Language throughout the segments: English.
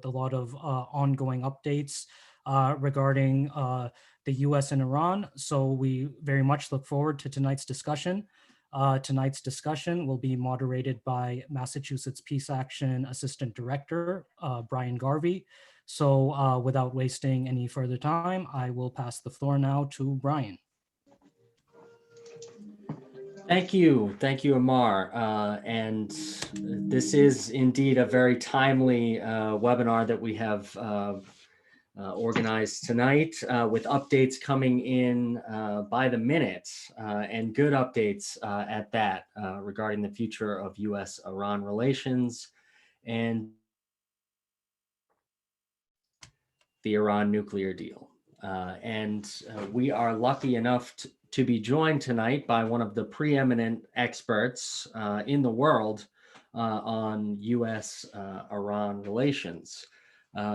a lot of ongoing updates regarding the U.S. and Iran. So we very much look forward to tonight's discussion. Tonight's discussion will be moderated by Massachusetts Peace Action Assistant Director, Brian Garvey. So without wasting any further time, I will pass the floor now to Brian. Thank you, Amar. And this is indeed a very timely webinar that we have organized tonight with updates coming in by the minute and good updates at that regarding the future of U.S.-Iran relations and the Iran nuclear deal. We are lucky enough to be joined tonight by one of the preeminent experts in the world on U.S.-Iran relations.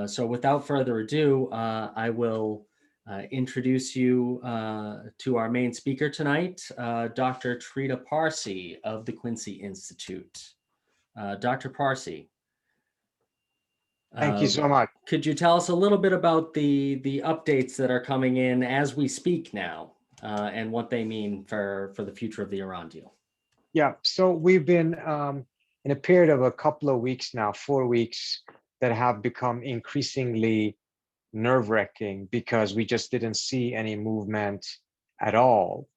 So without further ado, I will introduce you to our main speaker tonight, Dr. Trita Parsi of the Quincy Institute. Dr. Parsi. Thank you so much. Could you tell us a little bit about the updates that are coming in as we speak now and what they mean for the future of the Iran deal? Yeah, so we've been in a period of a couple of weeks now, 4 weeks, that have become increasingly nerve-wracking because we just didn't see any movement at all.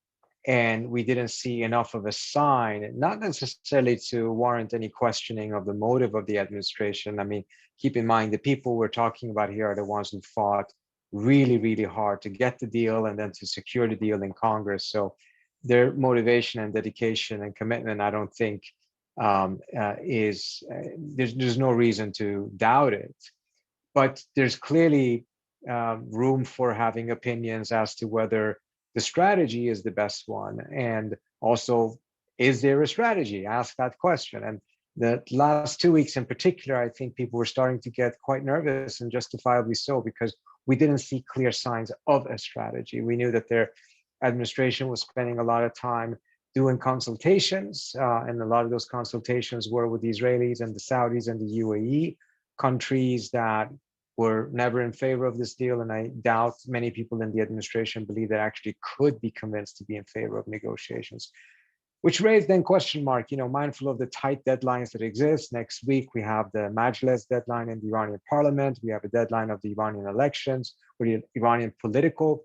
And we didn't see enough of a sign, not necessarily to warrant any questioning of the motive of the administration. I mean, keep in mind, the people we're talking about here are the ones who fought really, really hard to get the deal and then to secure the deal in Congress. So their motivation and dedication and commitment, I don't think there's no reason to doubt it. But there's clearly room for having opinions as to whether the strategy is the best one. And also, is there a strategy? Ask that question. And the last 2 weeks in particular, I think people were starting to get quite nervous, and justifiably so, because we didn't see clear signs of a strategy. We knew that their administration was spending a lot of time doing consultations, and a lot of those consultations were with the Israelis and the Saudis and the UAE, countries that were never in favor of this deal, and I doubt many people in the administration believe that actually could be convinced to be in favor of negotiations, which raised then question mark, mindful of the tight deadlines that exist. Next week, we have the Majlis deadline in the Iranian parliament. We have a deadline of the Iranian elections, or the Iranian political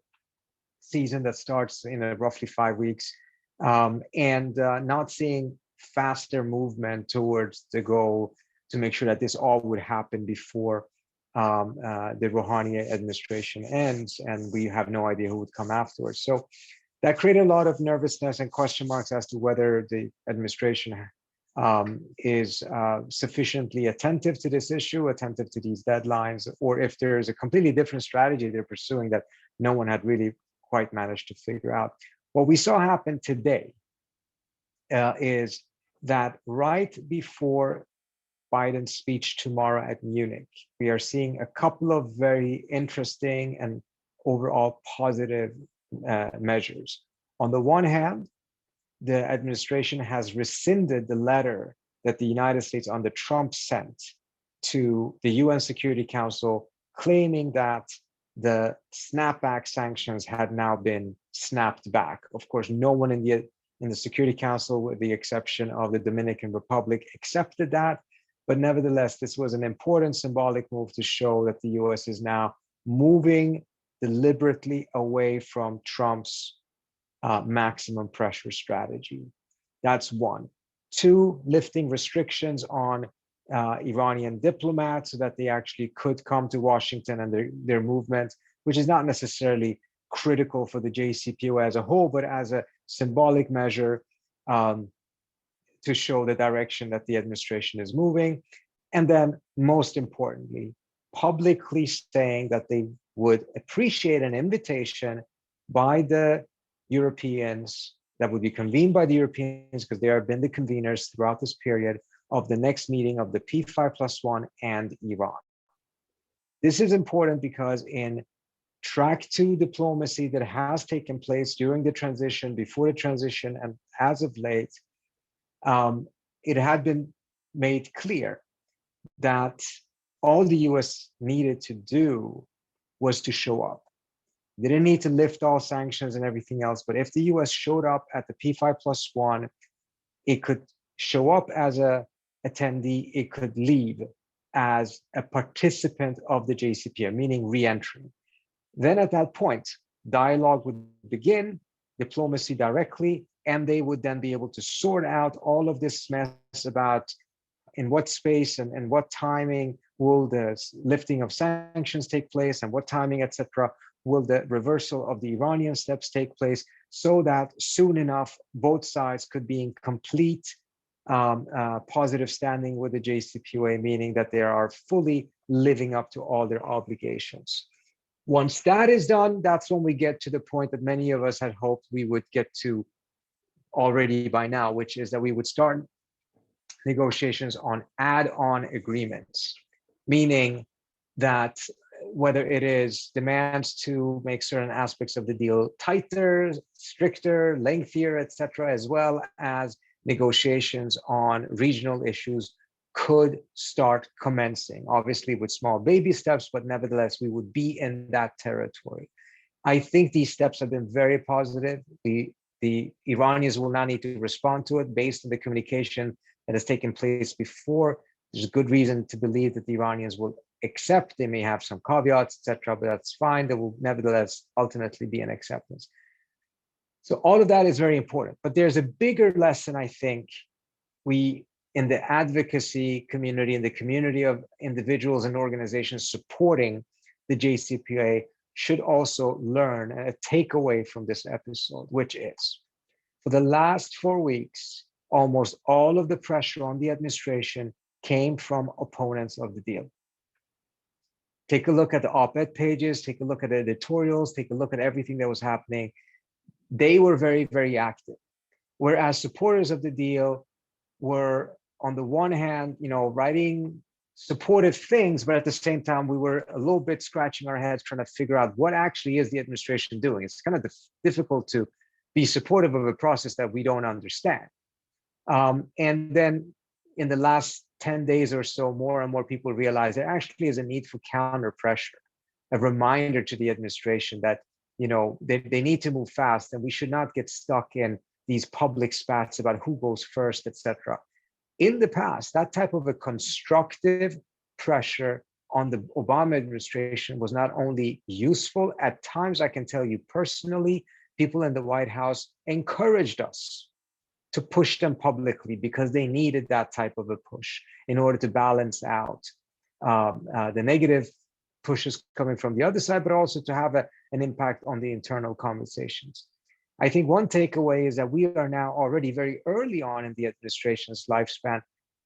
season that starts in roughly 5 weeks, and not seeing faster movement towards the goal to make sure that this all would happen before the Rouhani administration ends, and we have no idea who would come afterwards. So that created a lot of nervousness and question marks as to whether the administration is sufficiently attentive to this issue, attentive to these deadlines, or if there's a completely different strategy they're pursuing that no one had really quite managed to figure out. What we saw happen today is that right before Biden's speech tomorrow at Munich, we are seeing a couple of very interesting and overall positive measures. On the one hand, the administration has rescinded the letter that the United States under Trump sent to the UN Security Council, claiming that the snapback sanctions had now been snapped back. Of course, no one in the Security Council, with the exception of the Dominican Republic, accepted that. But nevertheless, this was an important symbolic move to show that the US is now moving deliberately away from Trump's maximum pressure strategy. That's one. Two, lifting restrictions on Iranian diplomats so that they actually could come to Washington and their movement, which is not necessarily critical for the JCPOA as a whole, but as a symbolic measure to show the direction that the administration is moving. And then most importantly, publicly saying that they would appreciate an invitation by the Europeans that would be convened by the Europeans, because they have been the conveners throughout this period, of the next meeting of the P5+1 and Iran. This is important because in track 2 diplomacy that has taken place during the transition, before the transition, and as of late, it had been made clear that all the US needed to do was to show up. They didn't need to lift all sanctions and everything else, but if the US showed up at the P5+1, it could show up as a attendee, it could leave as a participant of the JCPOA, meaning re-entry. Then at that point, dialogue would begin, diplomacy directly, and they would then be able to sort out all of this mess about in what space and what timing will the lifting of sanctions take place, and what timing, etc., will the reversal of the Iranian steps take place, so that soon enough both sides could be in complete positive standing with the JCPOA, meaning that they are fully living up to all their obligations. Once that is done, that's when we get to the point that many of us had hoped we would get to already by now, which is that we would start negotiations on add-on agreements, meaning that whether it is demands to make certain aspects of the deal tighter, stricter, lengthier, etc., as well as negotiations on regional issues could start commencing, obviously with small baby steps, but nevertheless, we would be in that territory. I think these steps have been very positive. The Iranians will now need to respond to it based on the communication that has taken place before. There's good reason to believe that the Iranians will accept. They may have some caveats, etc., but that's fine. There will nevertheless ultimately be an acceptance. So all of that is very important. But there's a bigger lesson, I think, we in the advocacy community, in the community of individuals and organizations supporting the JCPOA, should also learn a takeaway from this episode, which is, for the last 4 weeks, almost all of the pressure on the administration came from opponents of the deal. Take a look at the op-ed pages, take a look at the editorials, take a look at everything that was happening. They were very, very active. Whereas supporters of the deal were, on the one hand, writing supportive things, but at the same time, we were a little bit scratching our heads trying to figure out what actually is the administration doing. It's kind of difficult to be supportive of a process that we don't understand. And then in the last 10 days or so, more and more people realize there actually is a need for counter pressure, a reminder to the administration that they need to move fast, and we should not get stuck in these public spats about who goes first, etc. In the past, that type of a constructive pressure on the Obama administration was not only useful, at times I can tell you personally, people in the White House encouraged us to push them publicly because they needed that type of a push in order to balance out the negative pushes coming from the other side, but also to have an impact on the internal conversations. I think one takeaway is that we are now already very early on in the administration's lifespan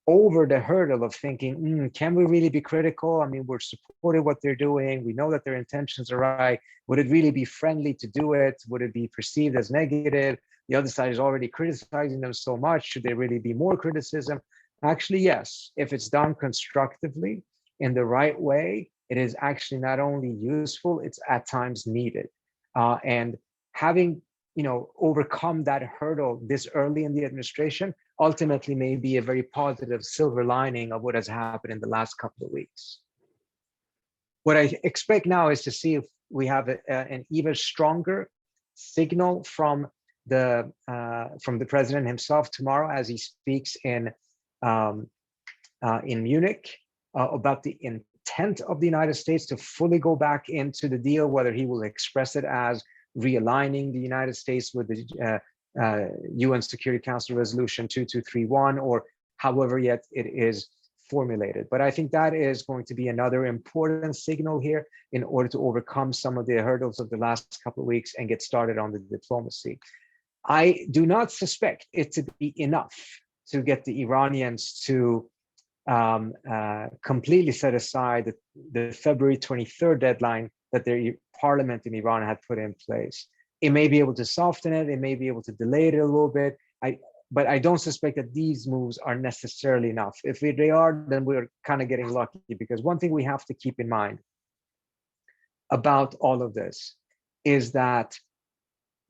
over the hurdle of thinking, can we really be critical? I mean, we're supporting what they're doing. We know that their intentions are right. Would it really be friendly to do it? Would it be perceived as negative? The other side is already criticizing them so much. Should there really be more criticism? Actually, yes. If it's done constructively in the right way, it is actually not only useful, it's at times needed. And having overcome that hurdle this early in the administration ultimately may be a very positive silver lining of what has happened in the last couple of weeks. What I expect now is to see if we have an even stronger signal from the president himself tomorrow as he speaks in Munich about the intent of the United States to fully go back into the deal, whether he will express it as realigning the United States with the UN Security Council Resolution 2231, or however yet it is formulated. But I think that is going to be another important signal here in order to overcome some of the hurdles of the last couple of weeks and get started on the diplomacy. I do not suspect it to be enough to get the Iranians to completely set aside the February 23rd deadline that their parliament in Iran had put in place. It may be able to soften it, it may be able to delay it a little bit, but I don't suspect that these moves are necessarily enough. If they are, then we're kind of getting lucky, because one thing we have to keep in mind about all of this is that,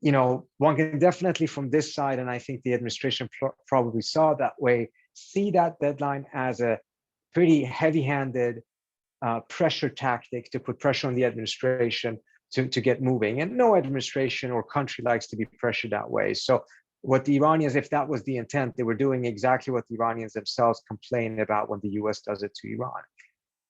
one can definitely from this side, and I think the administration probably saw that way, see that deadline as a pretty heavy-handed pressure tactic to put pressure on the administration to get moving. And no administration or country likes to be pressured that way. So what the Iranians, if that was the intent, they were doing exactly what the Iranians themselves complain about when the US does it to Iran.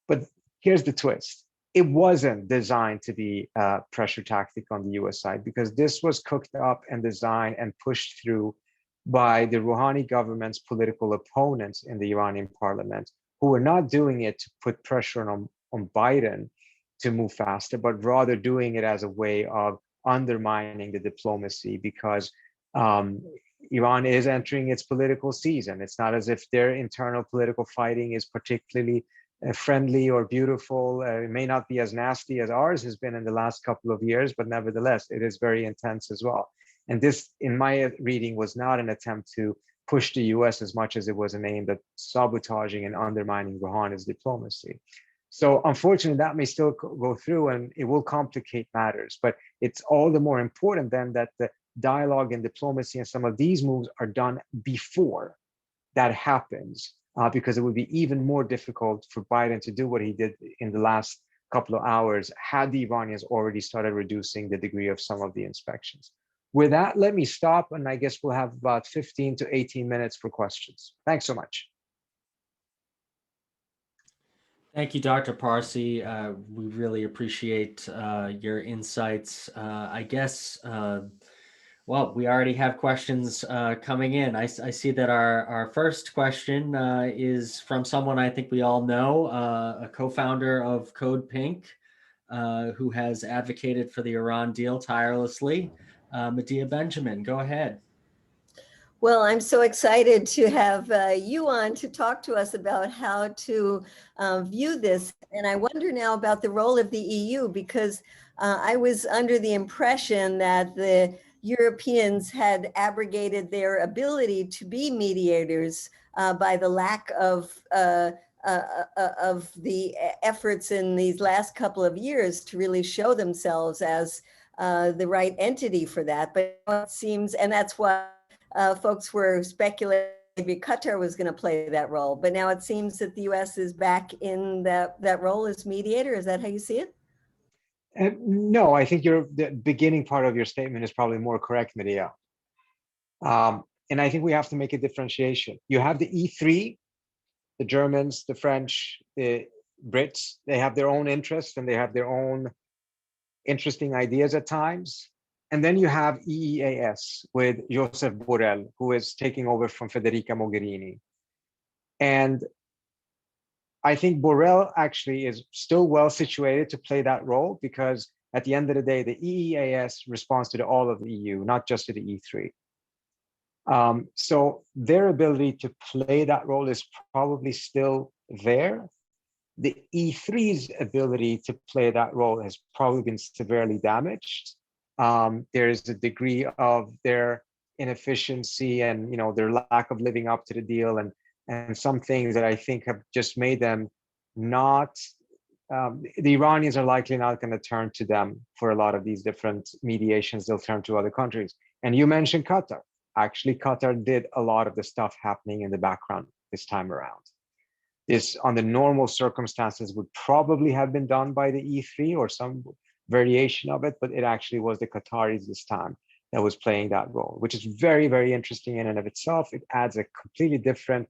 But here's the twist. It wasn't designed to be a pressure tactic on the US side, because this was cooked up and designed and pushed through by the Rouhani government's political opponents in the Iranian parliament, who were not doing it to put pressure on Biden to move faster, but rather doing it as a way of undermining the diplomacy, because Iran is entering its political season. It's not as if their internal political fighting is particularly friendly or beautiful. It may not be as nasty as ours has been in the last couple of years, but nevertheless, it is very intense as well. And this, in my reading, was not an attempt to push the US as much as it was an aim at sabotaging and undermining Rouhani's diplomacy. So unfortunately, that may still go through and it will complicate matters, but it's all the more important then that the dialogue and diplomacy and some of these moves are done before that happens, because it would be even more difficult for Biden to do what he did in the last couple of hours had the Iranians already started reducing the degree of some of the inspections. With that, let me stop, and I guess we'll have about 15 to 18 minutes for questions. Thanks so much. Thank you, Dr. Parsi. We really appreciate your insights. I guess, well, we already have questions coming in. I see that our first question is from someone I think we all know, a co-founder of Code Pink, who has advocated for the Iran deal tirelessly. Medea Benjamin, go ahead. Well, I'm so excited to have you on to talk to us about how to view this. And I wonder now about the role of the EU, because I was under the impression that the Europeans had abrogated their ability to be mediators by the lack of the efforts in these last couple of years to really show themselves as the right entity for that. But it seems, and that's why folks were speculating maybe Qatar was going to play that role. But now it seems that the US is back in that role as mediator. Is that how you see it? No, I think the beginning part of your statement is probably more correct, Medea. And I think we have to make a differentiation. You have the E3, the Germans, the French, the Brits. They have their own interests and they have their own interesting ideas at times. And then you have EEAS with Josep Borrell, who is taking over from Federica Mogherini. And I think Borrell actually is still well situated to play that role, because at the end of the day, the EEAS responds to all of the EU, not just to the E3. So their ability to play that role is probably still there. The E3's ability to play that role has probably been severely damaged. There is a degree of their inefficiency and their lack of living up to the deal, and some things that I think have just made them not. The Iranians are likely not going to turn to them for a lot of these different mediations. They'll turn to other countries. And you mentioned Qatar. Actually, Qatar did a lot of the stuff happening in the background this time around. This, under normal circumstances, would probably have been done by the E3 or some variation of it, but it actually was the Qataris this time that was playing that role, which is very, very interesting in and of itself. It adds a completely different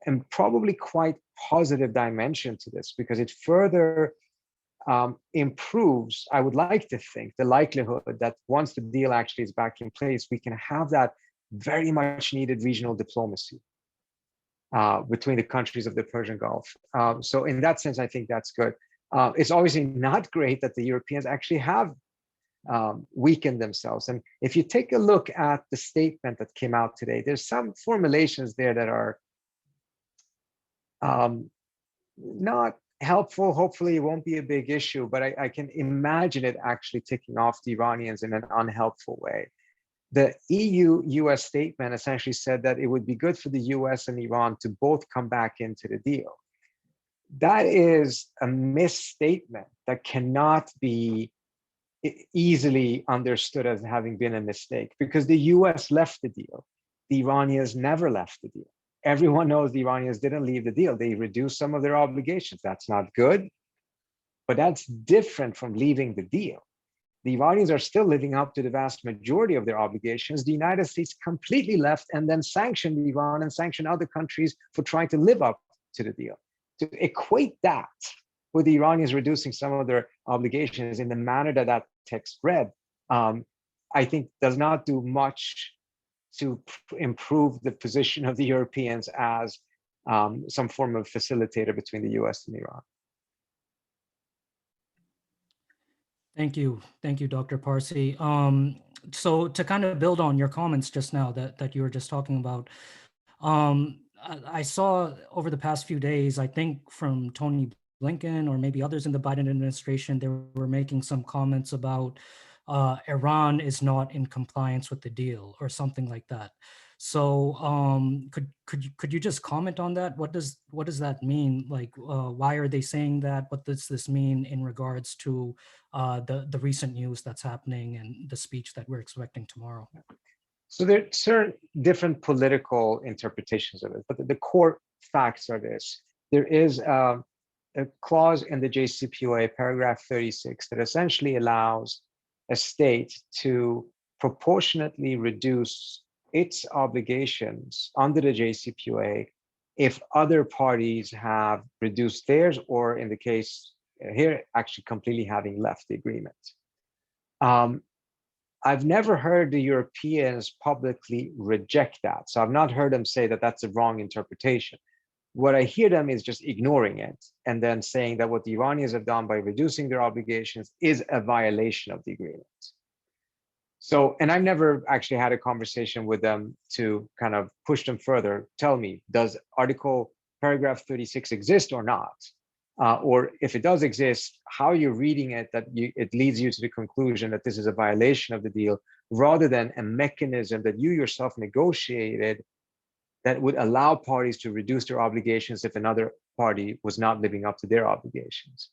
and probably quite positive dimension to this, because it further improves, I would like to think, the likelihood that once the deal actually is back in place, we can have that very much needed regional diplomacy between the countries of the Persian Gulf. So in that sense, I think that's good. It's obviously not great that the Europeans actually have weakened themselves. And if you take a look at the statement that came out today, there's some formulations there that are not helpful. Hopefully it won't be a big issue, but I can imagine it actually ticking off the Iranians in an unhelpful way. The EU-US statement essentially said that it would be good for the US and Iran to both come back into the deal. That is a misstatement that cannot be easily understood as having been a mistake, because the US left the deal. The Iranians never left the deal. Everyone knows the Iranians didn't leave the deal. They reduced some of their obligations. That's not good. but that's different from leaving the deal. The Iranians are still living up to the vast majority of their obligations. The United States completely left and then sanctioned Iran and sanctioned other countries for trying to live up to the deal. To equate that with the Iranians reducing some of their obligations in the manner that that text read, I think does not do much to improve the position of the Europeans as some form of facilitator between the US and Iran. Thank you, Dr. Parsi. So to kind of build on your comments just now that you were just talking about, I saw over the past few days, I think from Tony Blinken or maybe others in the Biden administration, they were making some comments about Iran is not in compliance with the deal or something like that. So could you just comment on that? What does that mean? Like, why are they saying that? What does this mean in regards to the recent news that's happening and the speech that we're expecting tomorrow? So there are certain different political interpretations of it, but the core facts are this. There is a clause in the JCPOA, paragraph 36, that essentially allows a state to proportionately reduce its obligations under the JCPOA if other parties have reduced theirs, or in the case here, actually completely having left the agreement. I've never heard the Europeans publicly reject that. So I've not heard them say that that's a wrong interpretation. What I hear them is just ignoring it and then saying that what the Iranians have done by reducing their obligations is a violation of the agreement. So, and I've never actually had a conversation with them to kind of push them further. Tell me, does article paragraph 36 exist or not? Or if it does exist, how you're reading it, that it leads you to the conclusion that this is a violation of the deal, rather than a mechanism that you yourself negotiated that would allow parties to reduce their obligations if another party was not living up to their obligations.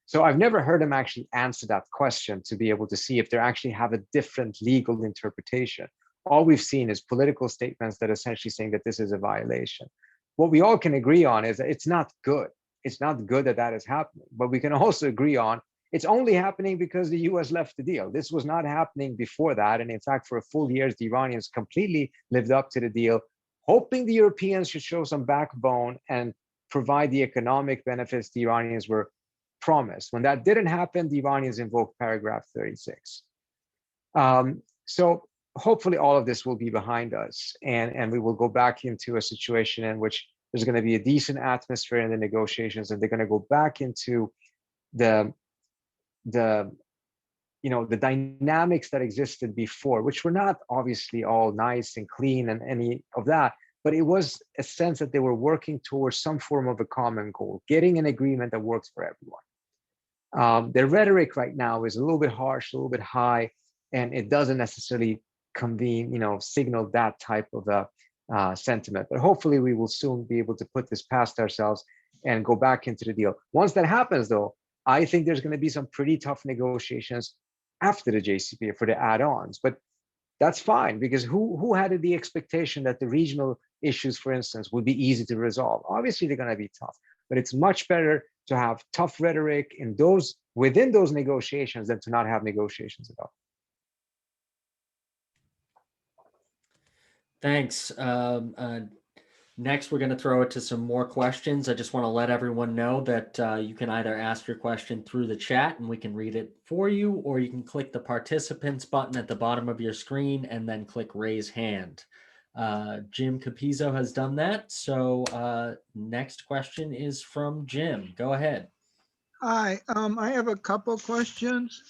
So I've never heard them actually answer that question to be able to see if they actually have a different legal interpretation. All we've seen is political statements that are essentially saying that this is a violation. What we all can agree on is that it's not good. It's not good that that is happening, but we can also agree on it's only happening because the US left the deal. This was not happening before that. And in fact, for a full year, the Iranians completely lived up to the deal, hoping the Europeans should show some backbone and provide the economic benefits the Iranians were promised. When that didn't happen, the Iranians invoked paragraph 36. So hopefully all of this will be behind us, and we will go back into a situation in which there's going to be a decent atmosphere in the negotiations, and they're going to go back into the dynamics that existed before, which were not obviously all nice and clean and any of that, but it was a sense that they were working towards some form of a common goal, getting an agreement that works for everyone. Their rhetoric right now is a little bit harsh, a little bit high, and it doesn't necessarily signal that type of a sentiment. But hopefully we will soon be able to put this past ourselves and go back into the deal. Once that happens, though, I think there's going to be some pretty tough negotiations after the JCPOA for the add-ons. But that's fine, because who had the expectation that the regional issues, for instance, would be easy to resolve? Obviously, they're going to be tough, but it's much better to have tough rhetoric within those negotiations than to not have negotiations at all. Thanks. Next, we're going to throw it to some more questions. I just want to let everyone know that you can either ask your question through the chat and we can read it for you, or you can click the participants button at the bottom of your screen and then click raise hand. Jim Capizzo has done that. So next question is from Jim. Go ahead. Hi, I have a couple questions.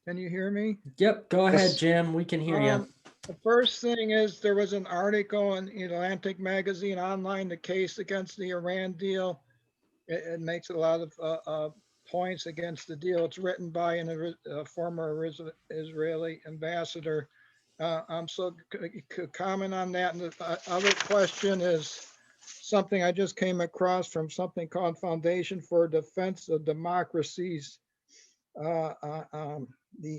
Can you hear me? Yep, go ahead, Yes. Jim. We can hear you. The first thing is there was an article in Atlantic Magazine online, the case against the Iran deal. It makes a lot of points against the deal. It's written by a former Israeli ambassador. So could comment on that. And the other question is something I just came across from something called Foundation for Defense of Democracies, the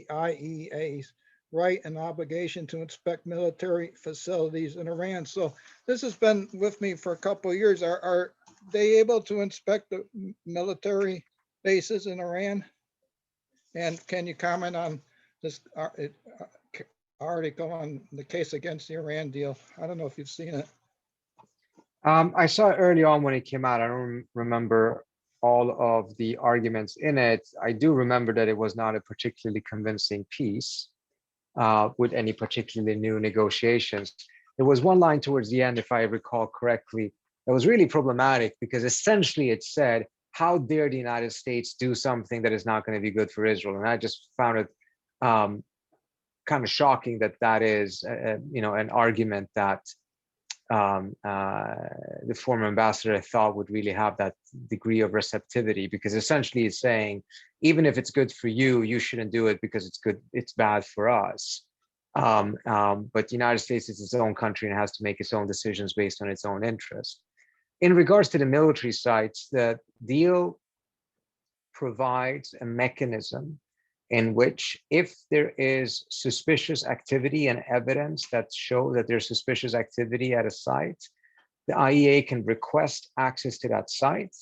IEA's right and obligation to inspect military facilities in Iran. So this has been with me for a couple of years. Are they able to inspect the military bases in Iran? And can you comment on this article on the case against the Iran deal? I don't know if you've seen it. I saw it early on when it came out. I don't remember all of the arguments in it. I do remember that it was not a particularly convincing piece with any particularly new negotiations. There was one line towards the end, if I recall correctly, that was really problematic because essentially it said, how dare the United States do something that is not going to be good for Israel? And I just found it kind of shocking that that is, an argument that the former ambassador I thought would really have that degree of receptivity, because essentially it's saying, even if it's good for you, you shouldn't do it because it's bad for us. But the United States is its own country and has to make its own decisions based on its own interest. In regards to the military sites, the deal provides a mechanism in which, if there is suspicious activity and evidence that show that there's suspicious activity at a site, the IEA can request access to that site.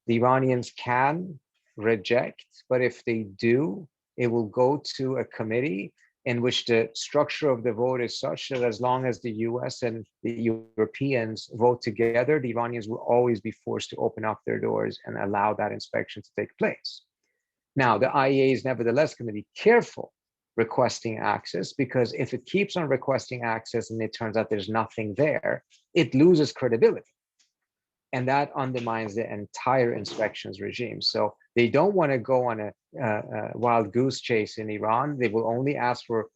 The Iranians can reject, but if they do, it will go to a committee in which the structure of the vote is such that as long as the US and the Europeans vote together, the Iranians will always be forced to open up their doors and allow that inspection to take place. Now, the IEA is nevertheless going to be careful requesting access, because if it keeps on requesting access and it turns out there's nothing there, it loses credibility. And that undermines the entire inspections regime. So they don't want to go on a wild goose chase in Iran. They will only ask for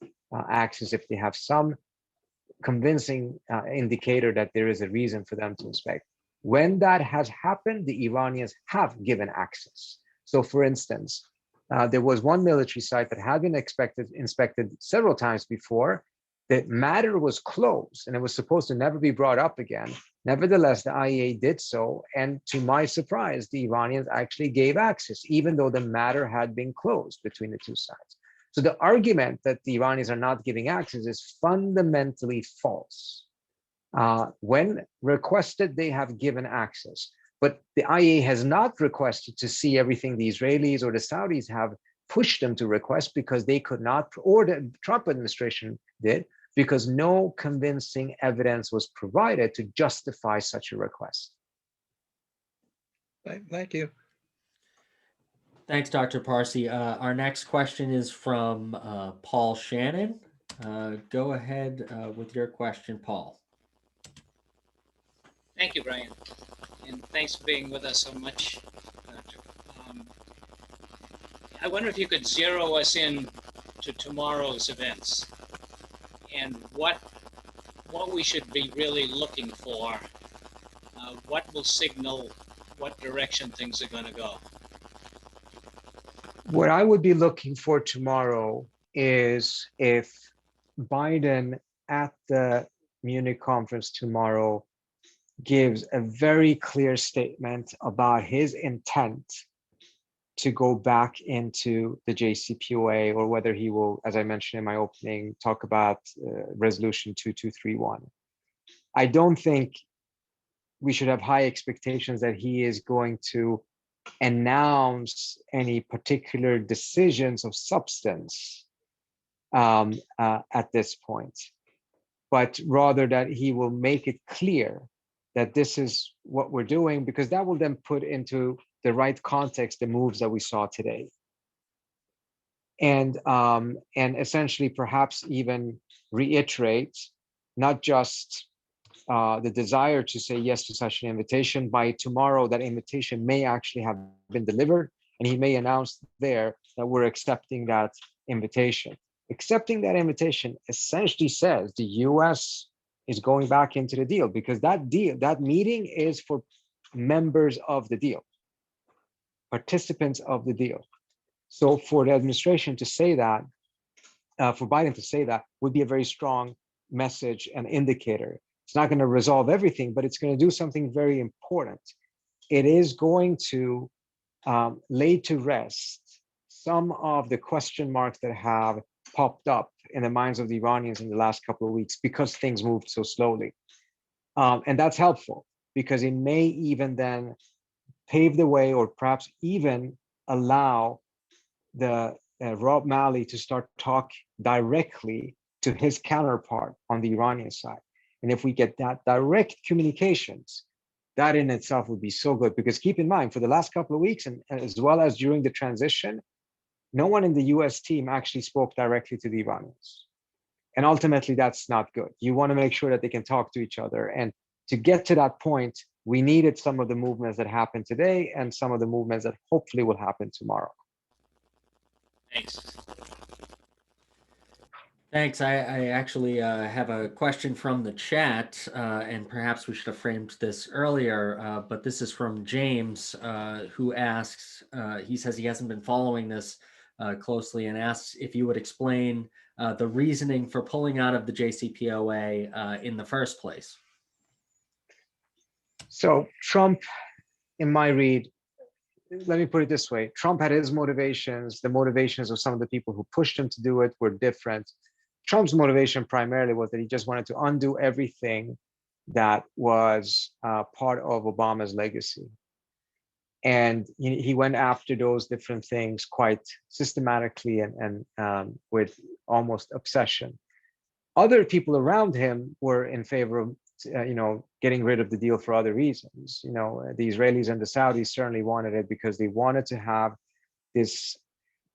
access if they have some convincing indicator that there is a reason for them to inspect. When that has happened, the Iranians have given access. So for instance, there was one military site that had been inspected several times before. The matter was closed and it was supposed to never be brought up again. Nevertheless, the IEA did so. And to my surprise, the Iranians actually gave access, even though the matter had been closed between the two sides. So the argument that the Iranians are not giving access is fundamentally false. When requested, they have given access. But the IEA has not requested to see everything the Israelis or the Saudis have pushed them to request, because they could not, or the Trump administration did, because no convincing evidence was provided to justify such a request. Thank you. Thanks, Dr. Parsi. Our next question is from Paul Shannon. Go ahead with your question, Paul. Thank you, Brian. And thanks for being with us so much, Doctor. I wonder if you could zero us in to tomorrow's events and what we should be really looking for, what will signal what direction things are going to go. What I would be looking for tomorrow is if Biden at the Munich conference tomorrow gives a very clear statement about his intent to go back into the JCPOA, or whether he will, as I mentioned in my opening, talk about resolution 2231. I don't think we should have high expectations that he is going to announce any particular decisions of substance at this point, but rather that he will make it clear that this is what we're doing, because that will then put into the right context the moves that we saw today. And essentially perhaps even reiterate not just the desire to say yes to such an invitation. By tomorrow, that invitation may actually have been delivered, and he may announce there that we're accepting that invitation. Accepting that invitation essentially says the US is going back into the deal, because that meeting is for members of the deal, participants of the deal. So for the administration to say that, for Biden to say that, would be a very strong message and indicator. It's not going to resolve everything, but it's going to do something very important. It is going to lay to rest some of the question marks that have popped up in the minds of the Iranians in the last couple of weeks, because things moved so slowly. And that's helpful, because it may even then pave the way, or perhaps even allow the Rob Malley to start talk directly to his counterpart on the Iranian side. And if we get that direct communications, that in itself would be so good. Because keep in mind, for the last couple of weeks, and as well as during the transition, no one in the US team actually spoke directly to the Iranians. And ultimately, that's not good. You want to make sure that they can talk to each other. And to get to that point, we needed some of the movements that happened today and some of the movements that hopefully will happen tomorrow. Thanks. Thanks. I actually have a question from the chat, and perhaps we should have framed this earlier, but this is from James, who asks, he says he hasn't been following this closely, and asks if you would explain the reasoning for pulling out of the JCPOA in the first place. So Trump, in my read, let me put it this way. Trump had his motivations. The motivations of some of the people who pushed him to do it were different. Trump's motivation primarily was that he just wanted to undo everything that was part of Obama's legacy. And he went after those different things quite systematically and with almost obsession. Other people around him were in favor of getting rid of the deal for other reasons. The Israelis and the Saudis certainly wanted it because they wanted to have this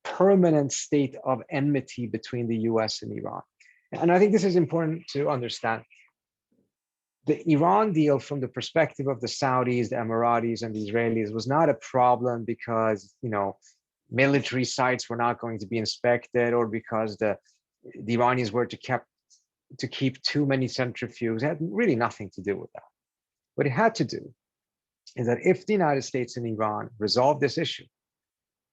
permanent state of enmity between the US and Iran. And I think this is important to understand. The Iran deal, from the perspective of the Saudis, the Emiratis, and the Israelis, was not a problem because military sites were not going to be inspected, or because the Iranians were to keep too many centrifuges. It had really nothing to do with that. What it had to do is that if the United States and Iran resolved this issue,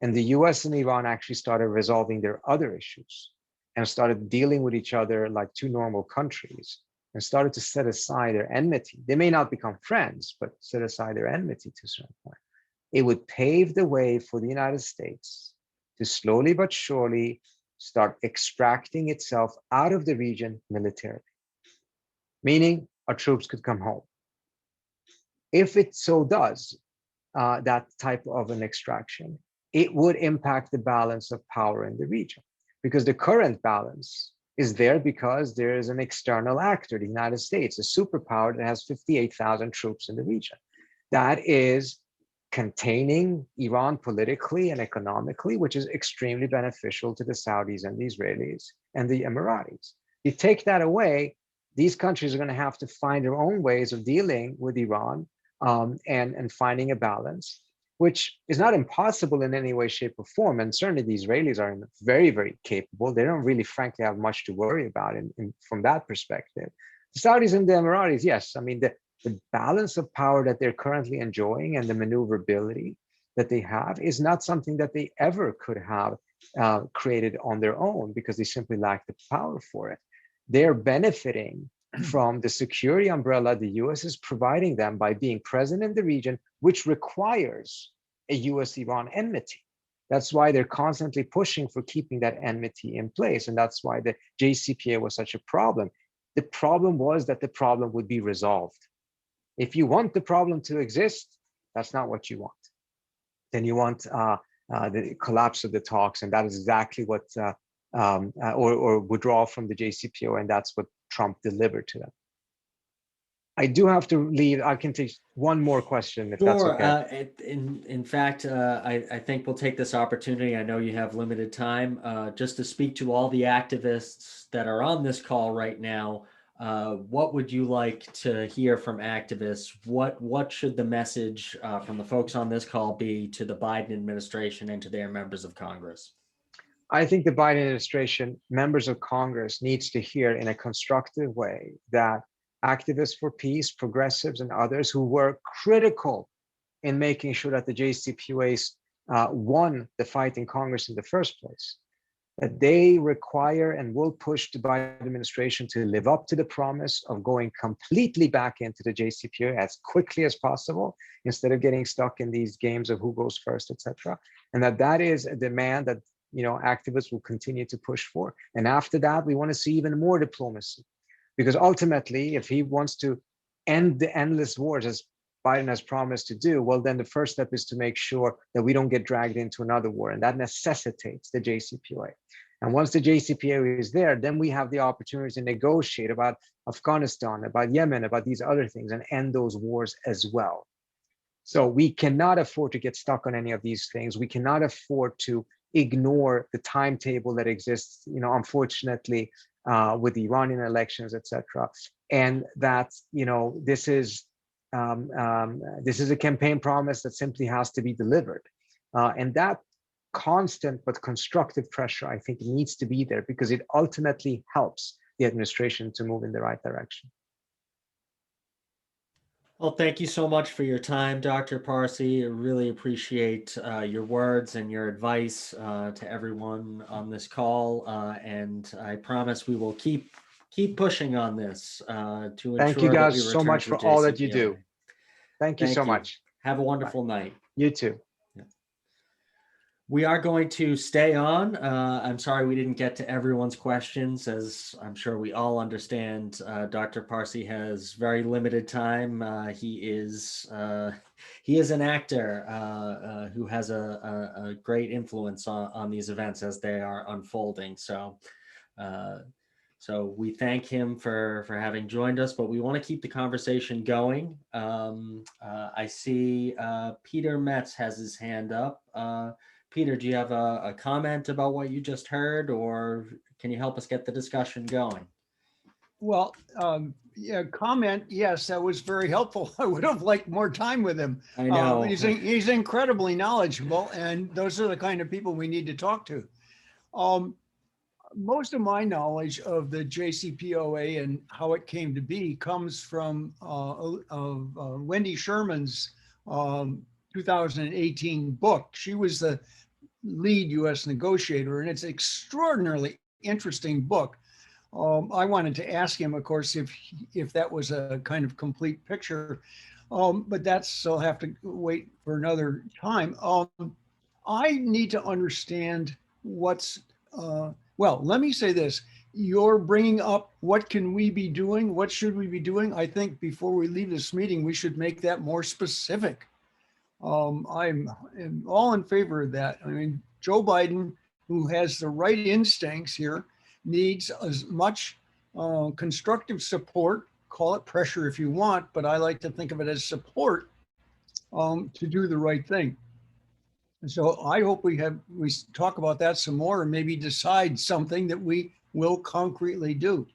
and the US and Iran actually started resolving their other issues and started dealing with each other like two normal countries, and started to set aside their enmity, they may not become friends, but set aside their enmity to a certain point, it would pave the way for the United States to slowly but surely start extracting itself out of the region militarily, meaning our troops could come home. If it so does that type of an extraction, it would impact the balance of power in the region, because the current balance is there because there is an external actor, the United States, a superpower that has 58,000 troops in the region. That is containing Iran politically and economically, which is extremely beneficial to the Saudis and the Israelis and the Emiratis. You take that away, these countries are going to have to find their own ways of dealing with Iran and finding a balance, which is not impossible in any way, shape, or form. And certainly the Israelis are very, very capable. They don't really, frankly, have much to worry about from that perspective. The Saudis and the Emiratis, yes. I mean, the balance of power that they're currently enjoying and the maneuverability that they have is not something that they ever could have created on their own, because they simply lack the power for it. They're benefiting from the security umbrella the US is providing them by being present in the region, which requires a US-Iran enmity. That's why they're constantly pushing for keeping that enmity in place. And that's why the JCPOA was such a problem. The problem was that the problem would be resolved. If you want the problem to exist, that's not what you want. Then you want the collapse of the talks, and that is exactly what, or withdrawal from the JCPOA, and that's what Trump delivered to them. I do have to leave. I can take one more question if that's okay. In fact, I think we'll take this opportunity. I know you have limited time, just to speak to all the activists that are on this call right now. What would you like to hear from activists? What should the message from the folks on this call be to the Biden administration and to their members of Congress? I think the Biden administration, members of Congress, needs to hear in a constructive way that activists for peace, progressives, and others who were critical in making sure that the JCPOA won the fight in Congress in the first place, that they require and will push the Biden administration to live up to the promise of going completely back into the JCPOA as quickly as possible, instead of getting stuck in these games of who goes first, etc. And that is a demand that activists will continue to push for. And after that, we want to see even more diplomacy, because ultimately, if he wants to end the endless wars, as Biden has promised to do, well, then the first step is to make sure that we don't get dragged into another war. And that necessitates the JCPOA. And once the JCPOA is there, then we have the opportunity to negotiate about Afghanistan, about Yemen, about these other things, and end those wars as well. So we cannot afford to get stuck on any of these things. We cannot afford to ignore the timetable that exists, unfortunately, with the Iranian elections, etc. And that, this is a campaign promise that simply has to be delivered. And that constant but constructive pressure, I think, needs to be there because it ultimately helps the administration to move in the right direction. Well, thank you so much for your time, Dr. Parsi. I really appreciate your words and your advice to everyone on this call. And I promise we will keep pushing on this to ensure Thank you that guys we so return much to for all that you JCPOA. do. Thank you so much. Have a wonderful night. You too. We are going to stay on. I'm sorry we didn't get to everyone's questions. As I'm sure we all understand, Dr. Parsi has very limited time. He is an actor who has a great influence on these events as they are unfolding. So we thank him for having joined us, but we want to keep the conversation going. I see Peter Metz has his hand up. Peter, do you have a comment about what you just heard, or can you help us get the discussion going? Well, yeah, comment. Yes, that was very helpful. I would have liked more time with him. I know. He's incredibly knowledgeable, and those are the kind of people we need to talk to. Most of my knowledge of the JCPOA and how it came to be comes from Wendy Sherman's 2018 book. She was the lead U.S. negotiator, and it's an extraordinarily interesting book. I wanted to ask him, of course, if that was a kind of complete picture, but I'll have to wait for another time. I need to understand well, let me say this. You're bringing up what can we be doing? What should we be doing? I think before we leave this meeting, we should make that more specific. I'm all in favor of that. I mean, Joe Biden, who has the right instincts here, needs as much constructive support, call it pressure if you want, but I like to think of it as support to do the right thing. And so I hope we talk about that some more and maybe decide something that we will concretely do.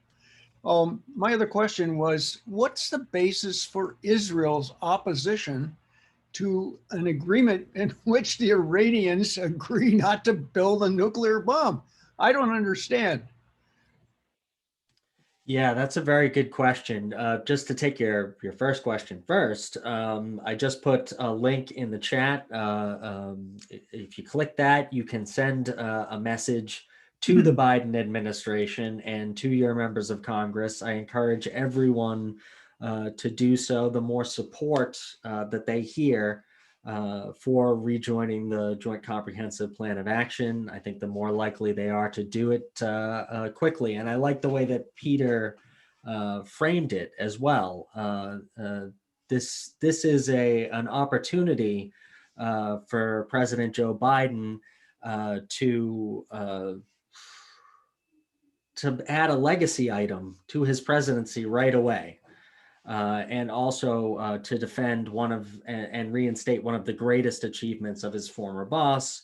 My other question was, what's the basis for Israel's opposition to an agreement in which the Iranians agree not to build a nuclear bomb? I don't understand. Yeah, that's a very good question. Just to take your first question first, I just put a link in the chat. If you click that, you can send a message to the Biden administration and to your members of Congress. I encourage everyone to do so. The more support that they hear for rejoining the Joint Comprehensive Plan of Action, I think the more likely they are to do it quickly. And I like the way that Peter framed it as well. This is an opportunity for President Joe Biden to add a legacy item to his presidency right away. And also to defend and reinstate one of the greatest achievements of his former boss,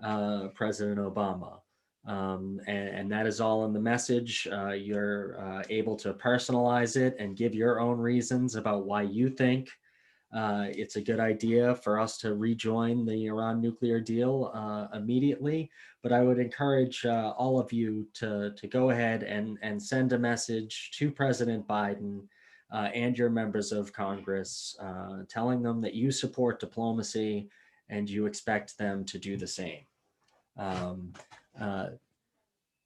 President Obama. And that is all in the message. You're able to personalize it and give your own reasons about why you think it's a good idea for us to rejoin the Iran nuclear deal immediately. But I would encourage all of you to go ahead and send a message to President Biden and your members of Congress, telling them that you support diplomacy and you expect them to do the same.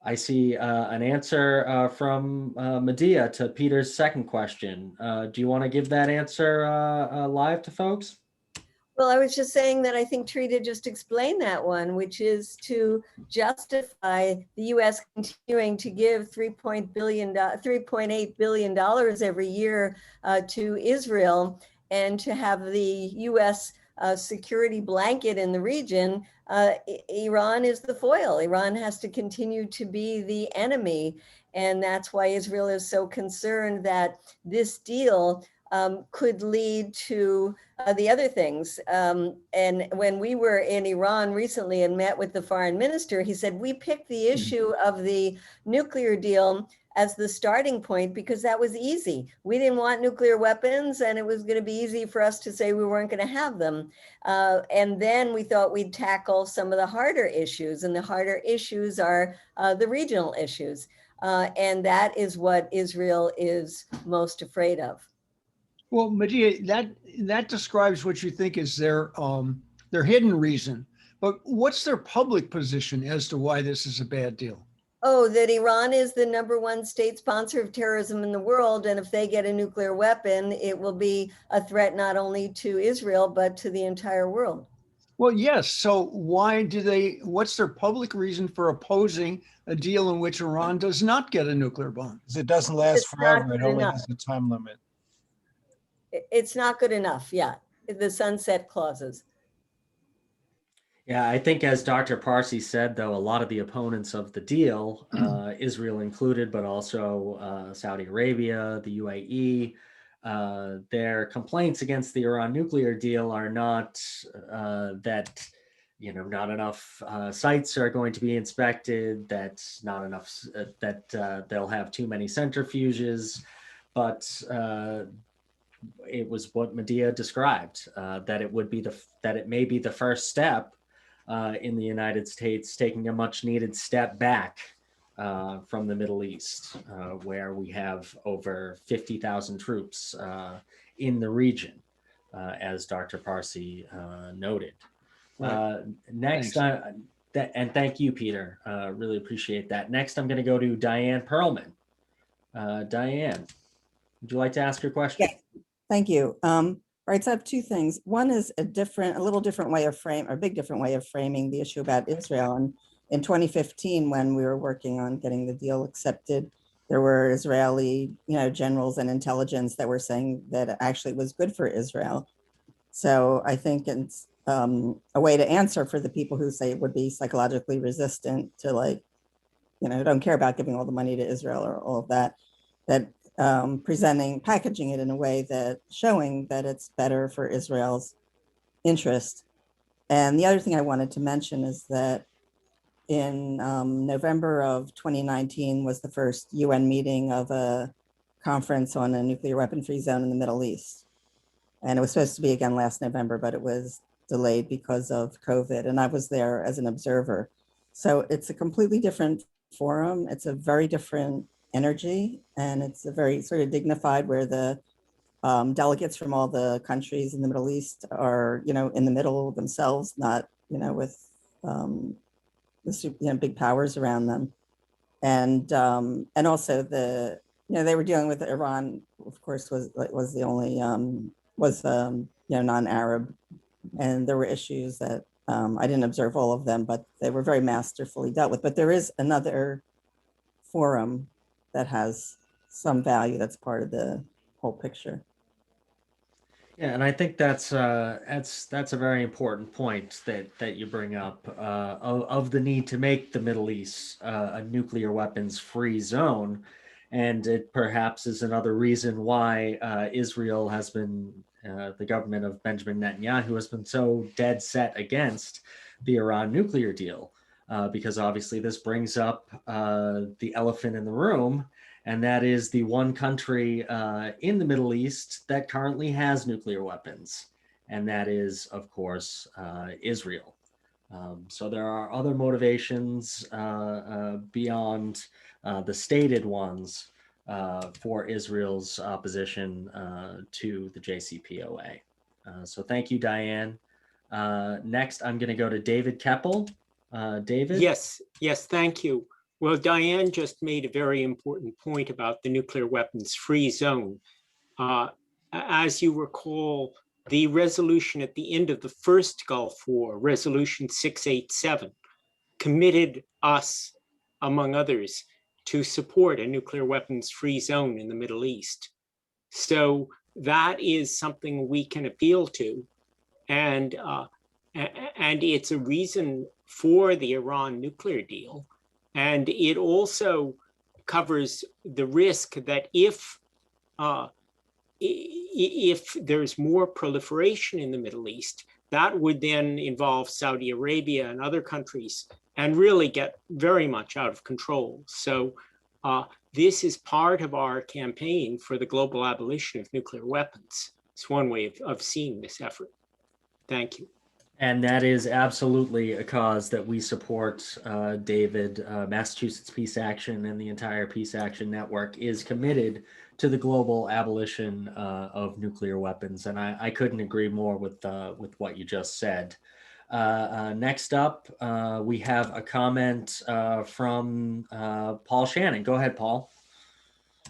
I see an answer from Medea to Peter's second question. Do you want to give that answer live to folks? Well, I was just saying that I think Trita just explained that one, which is to justify the U.S. continuing to give $3.8 billion every year to Israel. and to have the U.S. Security blanket in the region, Iran is the foil. Iran has to continue to be the enemy. And that's why Israel is so concerned that this deal could lead to the other things. And when we were in Iran recently and met with the foreign minister, he said, we picked the issue of the nuclear deal as the starting point because that was easy. We didn't want nuclear weapons, and it was going to be easy for us to say we weren't going to have them. And then we thought we'd tackle some of the harder issues, and the harder issues are the regional issues. And that is what Israel is most afraid of. Well, Medea, that describes what you think is their hidden reason. But what's their public position as to why this is a bad deal? Oh, that Iran is the #1 state sponsor of terrorism in the world. And if they get a nuclear weapon, it will be a threat not only to Israel, but to the entire world. Well, yes. So what's their public reason for opposing a deal in which Iran does not get a nuclear bomb? Because it doesn't last It's not forever. It good only enough. has a time limit. It's not good enough. Yeah. The sunset clauses. Yeah, I think as Dr. Parsi said, though, a lot of the opponents of the deal, Israel included, but also Saudi Arabia, the UAE, their complaints against the Iran nuclear deal are not that, not enough sites are going to be inspected, that's not enough, that they'll have too many centrifuges, but it was what Medea described, that it may be the first step in the United States taking a much needed step back from the Middle East, where we have over 50,000 troops in the region, as Dr. Parsi noted. Right. Next, and thank you, Peter. Really appreciate that. Next, I'm going to go to Diane Perlman. Diane, would you like to ask your question? Yes, thank you. Right, so I have two things. One is a little different way of big different way of framing the issue about Israel. And in 2015, when we were working on getting the deal accepted, there were Israeli, generals and intelligence that were saying that it actually was good for Israel. So I think it's a way to answer for the people who say it would be psychologically resistant to don't care about giving all the money to Israel or all of that, packaging it in a way that showing that it's better for Israel's interest. And the other thing I wanted to mention is that in November of 2019 was the first UN meeting of a conference on a nuclear weapon-free zone in the Middle East. And it was supposed to be again last November, but it was delayed because of COVID. And I was there as an observer. So it's a completely different forum. It's a very different energy, and it's a very sort of dignified, where the delegates from all the countries in the Middle East are, in the middle themselves, not, with the big powers around them, and also they were dealing with Iran, of course, was the only non-Arab, and there were issues that I didn't observe all of them, but they were very masterfully dealt with. But there is another forum that has some value that's part of the whole picture. Yeah, and I think that's a very important point that you bring up of the need to make the Middle East a nuclear weapons-free zone, and it perhaps is another reason why Israel has been, the government of Benjamin Netanyahu has been so dead set against the Iran nuclear deal. Because obviously this brings up the elephant in the room, and that is the one country in the Middle East that currently has nuclear weapons, and that is, of course, Israel. So there are other motivations beyond the stated ones for Israel's opposition to the JCPOA. So thank you, Diane. Next, I'm going to go to David Keppel. David? Yes, thank you. Well, Diane just made a very important point about the nuclear weapons free zone. As you recall, the resolution at the end of the first Gulf War, Resolution 687, committed us, among others, to support a nuclear weapons free zone in the Middle East. So that is something we can appeal to. And it's a reason for the Iran nuclear deal. And it also covers the risk that if there's more proliferation in the Middle East, that would then involve Saudi Arabia and other countries and really get very much out of control. So this is part of our campaign for the global abolition of nuclear weapons. It's one way of seeing this effort. Thank you. And that is absolutely a cause that we support, David. Massachusetts Peace Action and the entire Peace Action Network is committed to the global abolition of nuclear weapons. And I couldn't agree more with what you just said. Next up, we have a comment from Paul Shannon. Go ahead, Paul.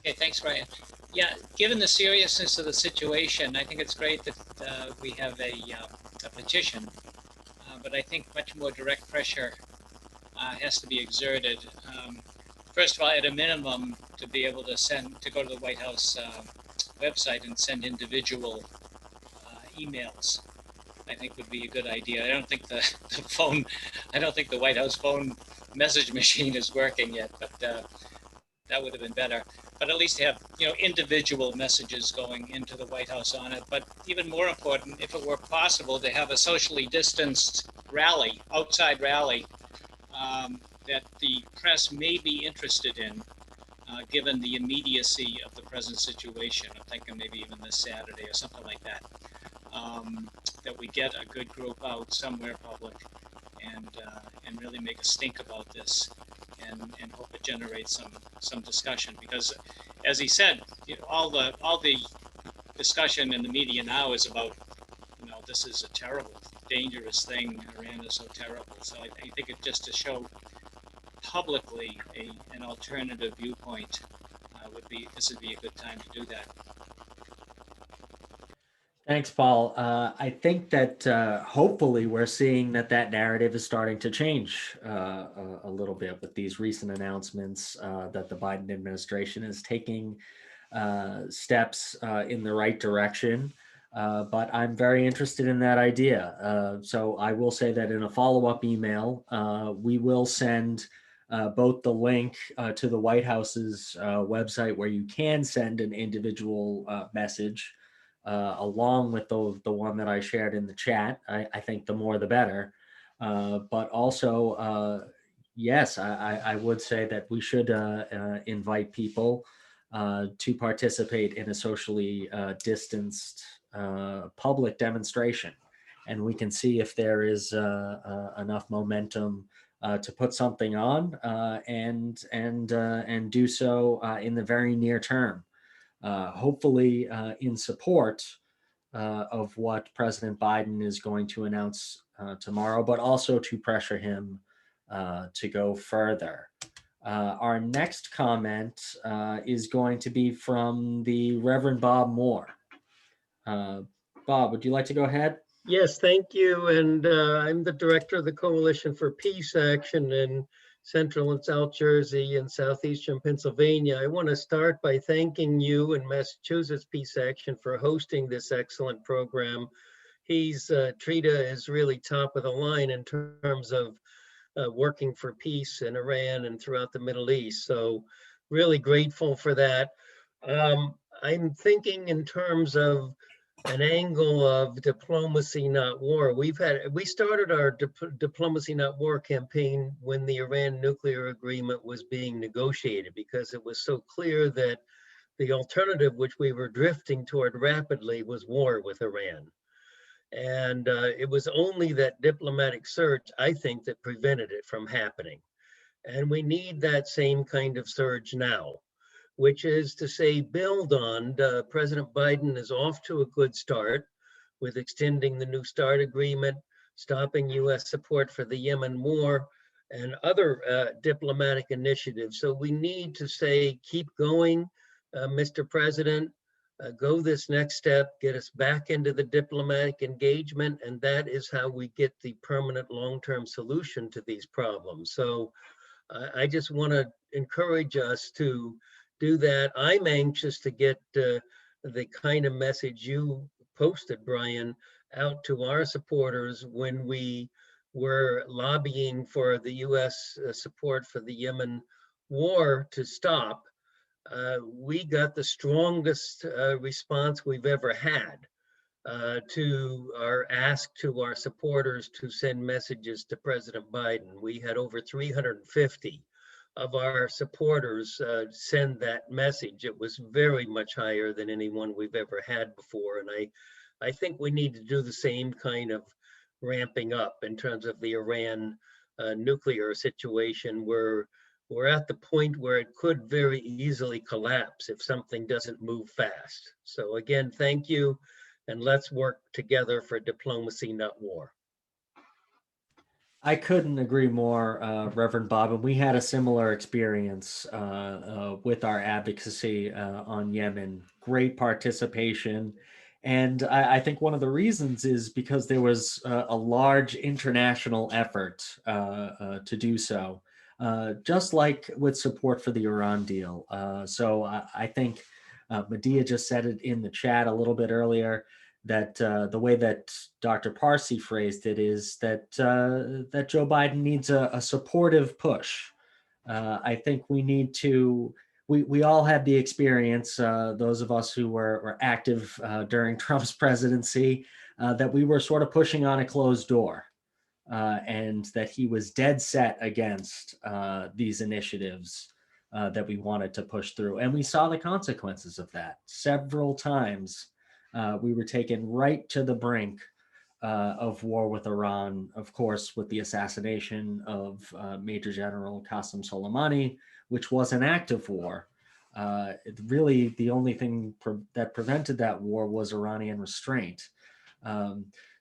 Okay, thanks, Brian. Yeah, given the seriousness of the situation, I think it's great that we have a petition, but I think much more direct pressure has to be exerted. First of all, at a minimum, to be able to go to the White House website and send individual emails, I think would be a good idea. I don't think the White House phone message machine is working yet, but that would have been better. But at least have, individual messages going into the White House on it. But even more important, if it were possible, to have a socially distanced rally, outside rally, that the press may be interested in, given the immediacy of the present situation. I'm thinking maybe even this Saturday or something like that. That we get a good group out somewhere public and really make a stink about this and hope it generates some discussion, because as he said, all the discussion in the media now is about, this is a terrible, dangerous thing. Iran is so terrible. So I think it just to show publicly an alternative viewpoint this would be a good time to do that. Thanks, Paul. I think that hopefully we're seeing that narrative is starting to change a little bit with these recent announcements that the Biden administration is taking steps in the right direction. But I'm very interested in that idea. So I will say that in a follow-up email, we will send both the link to the White House's website where you can send an individual message, along with the one that I shared in the chat. I think the more the better. But also, yes, I would say that we should invite people to participate in a socially distanced public demonstration. And we can see if there is enough momentum to put something on and do so in the very near term. Hopefully in support of what President Biden is going to announce tomorrow, but also to pressure him to go further. Our next comment is going to be from the Reverend Bob Moore. Bob, would you like to go ahead? Yes, thank you. And I'm the director of the Coalition for Peace Action in Central and South Jersey and Southeastern Pennsylvania. I want to start by thanking you and Massachusetts Peace Action for hosting this excellent program. Trita is really top of the line in terms of working for peace in Iran and throughout the Middle East. So really grateful for that. I'm thinking in terms of an angle of diplomacy, not war. We started our diplomacy, not war campaign when the Iran nuclear agreement was being negotiated, because it was so clear that the alternative, which we were drifting toward rapidly, was war with Iran. And it was only that diplomatic surge, I think, that prevented it from happening. And we need that same kind of surge now, which is to say, build on. President Biden is off to a good start with extending the New START agreement, stopping U.S. support for the Yemen war, and other diplomatic initiatives. So we need to say, keep going, Mr. President, go this next step, get us back into the diplomatic engagement, and that is how we get the permanent long-term solution to these problems. So I just want to encourage us to do that. I'm anxious to get the kind of message you posted, Brian, out to our supporters when we were lobbying for the U.S. Support for the Yemen war to stop. We got the strongest response we've ever had to our ask to our supporters to send messages to President Biden. We had over 350 of our supporters send that message. It was very much higher than anyone we've ever had before. And I think we need to do the same kind of ramping up in terms of the Iran nuclear situation, where we're at the point where it could very easily collapse if something doesn't move fast. So again, thank you, and let's work together for diplomacy, not war. I couldn't agree more, Reverend Bob, and we had a similar experience with our advocacy on Yemen. Great participation. And I think one of the reasons is because there was a large international effort to do so, just like with support for the Iran deal. So I think Medea just said it in the chat a little bit earlier, that the way that Dr. Parsi phrased it is that that Joe Biden needs a supportive push. I think we need to, we all had the experience, those of us who were active during Trump's presidency, that we were sort of pushing on a closed door, and that he was dead set against these initiatives that we wanted to push through. And we saw the consequences of that several times. We were taken right to the brink of war with Iran, of course, with the assassination of Major General Qasem Soleimani, which was an act of war. Really, the only thing that prevented that war was Iranian restraint.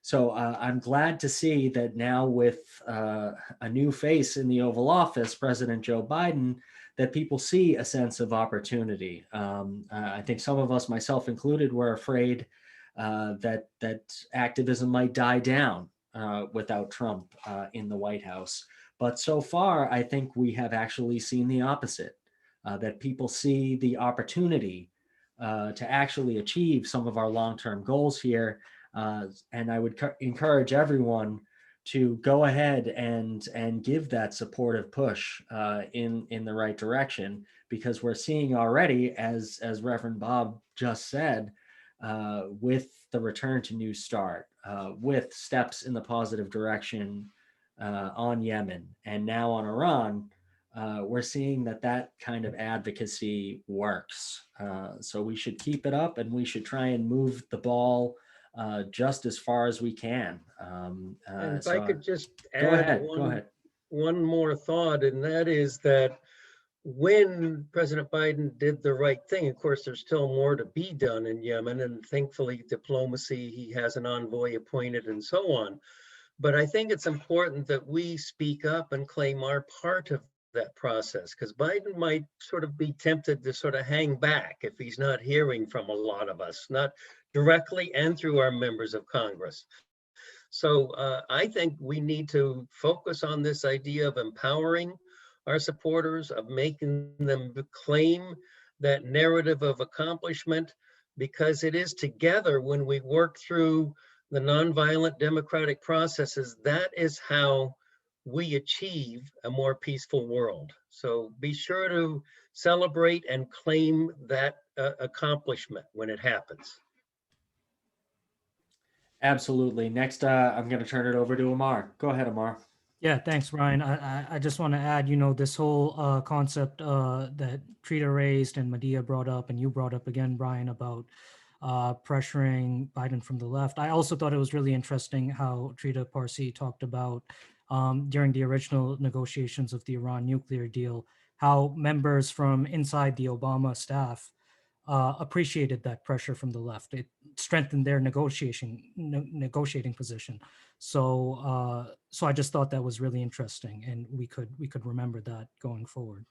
So I'm glad to see that now, with a new face in the Oval Office, President Joe Biden, that people see a sense of opportunity. I think some of us, myself included, were afraid that activism might die down without Trump in the White House. But so far, I think we have actually seen the opposite, that people see the opportunity to actually achieve some of our long-term goals here. And I would encourage everyone to go ahead and give that supportive push in the right direction, because we're seeing already, as Reverend Bob just said, with the return to New START, with steps in the positive direction on Yemen, and now on Iran, we're seeing that kind of advocacy works. So we should keep it up, and we should try and move the ball just as far as we can. And if so I could just go add ahead. one more thought, and that is that when President Biden did the right thing, of course, there's still more to be done in Yemen, and thankfully diplomacy, he has an envoy appointed and so on. But I think it's important that we speak up and claim our part of that process, because Biden might sort of be tempted to sort of hang back if he's not hearing from a lot of us, not directly and through our members of Congress. So I think we need to focus on this idea of empowering our supporters, of making them claim that narrative of accomplishment, because it is together, when we work through the nonviolent democratic processes, that is how we achieve a more peaceful world. So be sure to celebrate and claim that accomplishment when it happens. Absolutely. Next, I'm going to turn it over to Amar. Go ahead, Amar. Yeah, thanks, Ryan. I just want to add, this whole concept that Trita raised and Medea brought up, and you brought up again, Brian, about pressuring Biden from the left. I also thought it was really interesting how Trita Parsi talked about during the original negotiations of the Iran nuclear deal, how members from inside the Obama staff appreciated that pressure from the left. It strengthened their negotiating position. So I just thought that was really interesting, and we could remember that going forward.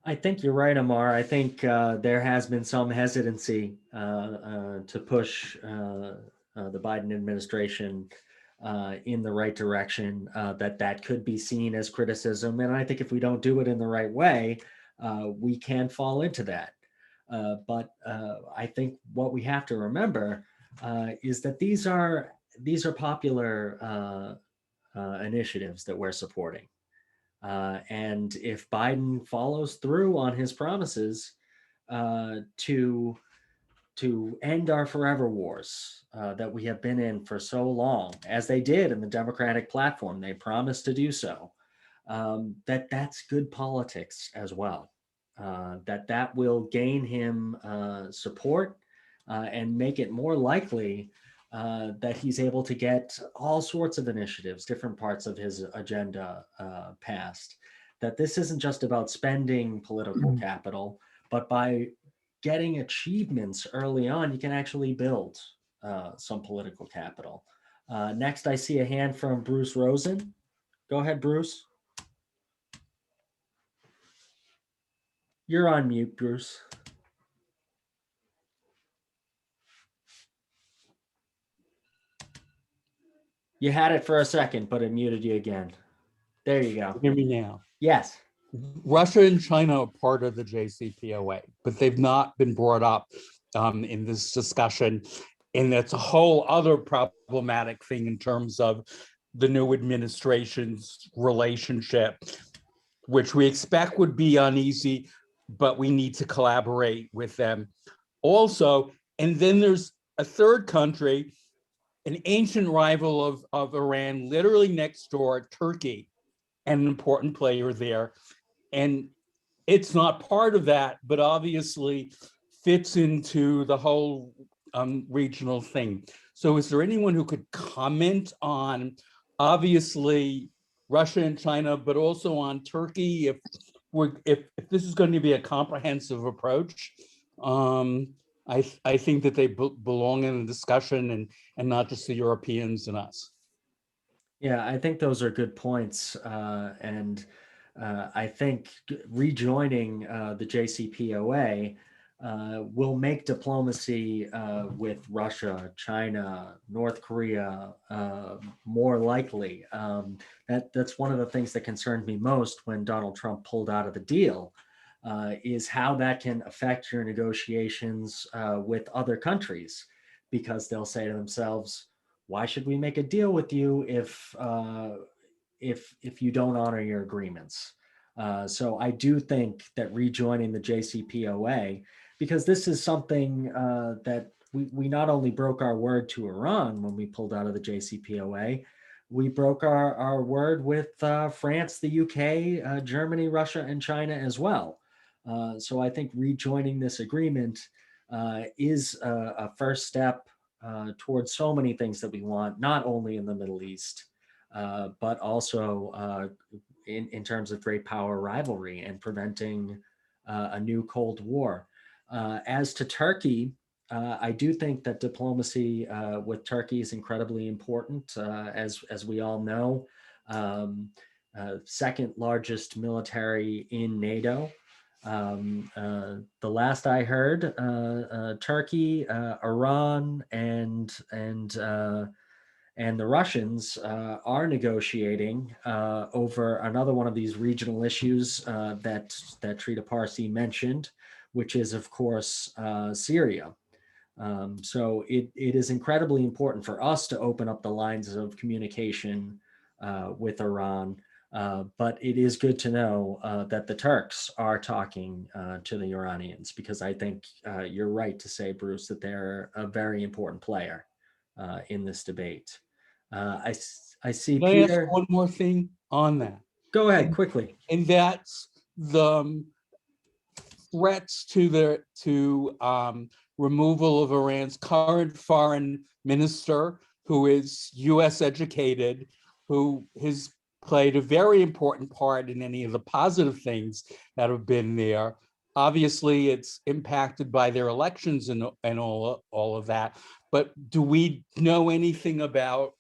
I think you're right, Amar. I think there has been some hesitancy to push the Biden administration in the right direction, that could be seen as criticism. And I think if we don't do it in the right way, we can fall into that. But I think what we have to remember is that these are popular initiatives that we're supporting. And if Biden follows through on his promises to end our forever wars that we have been in for so long, as they did in the Democratic platform, they promised to do so, that's good politics as well. That will gain him support and make it more likely that he's able to get all sorts of initiatives, different parts of his agenda passed. That this isn't just about spending political capital, but by getting achievements early on, you can actually build some political capital. Next, I see a hand from Bruce Rosen. Go ahead, Bruce. You're on mute, Bruce. You had it for a second, but it muted you again. There you go. Hear me now. Yes. Russia and China are part of the JCPOA, but they've not been brought up in this discussion. And that's a whole other problematic thing in terms of the new administration's relationship, which we expect would be uneasy, but we need to collaborate with them also. And then there's a third country, an ancient rival of Iran, literally next door, Turkey, an important player there. And it's not part of that, but obviously fits into the whole regional thing. So is there anyone who could comment on, obviously, Russia and China, but also on Turkey, if this is going to be a comprehensive approach? I think that they belong in the discussion and not just the Europeans and us. Yeah, I think those are good points. And I think rejoining the JCPOA will make diplomacy with Russia, China, North Korea more likely. That's one of the things that concerned me most when Donald Trump pulled out of the deal, is how that can affect your negotiations with other countries, because they'll say to themselves, why should we make a deal with you if you don't honor your agreements? So I do think that rejoining the JCPOA, because this is something that we not only broke our word to Iran when we pulled out of the JCPOA, we broke our word with France, the UK, Germany, Russia, and China as well. So I think rejoining this agreement is a first step towards so many things that we want, not only in the Middle East, but also in terms of great power rivalry and preventing a new Cold War. As to Turkey, I do think that diplomacy with Turkey is incredibly important, as we all know. Second largest military in NATO. The last I heard, Turkey, Iran, and the Russians are negotiating over another one of these regional issues that Trita Parsi mentioned, which is, of course, Syria. So it is incredibly important for us to open up the lines of communication with Iran. But it is good to know that the Turks are talking to the Iranians, because I think you're right to say, Bruce, that they're a very important player in this debate. I see Can I ask Peter. one more thing on that? Go ahead, quickly. And that's the threats to removal of Iran's current foreign minister, who is U.S. educated, who has played a very important part in any of the positive things that have been there. Obviously, it's impacted by their elections and all of that. But do we know anything about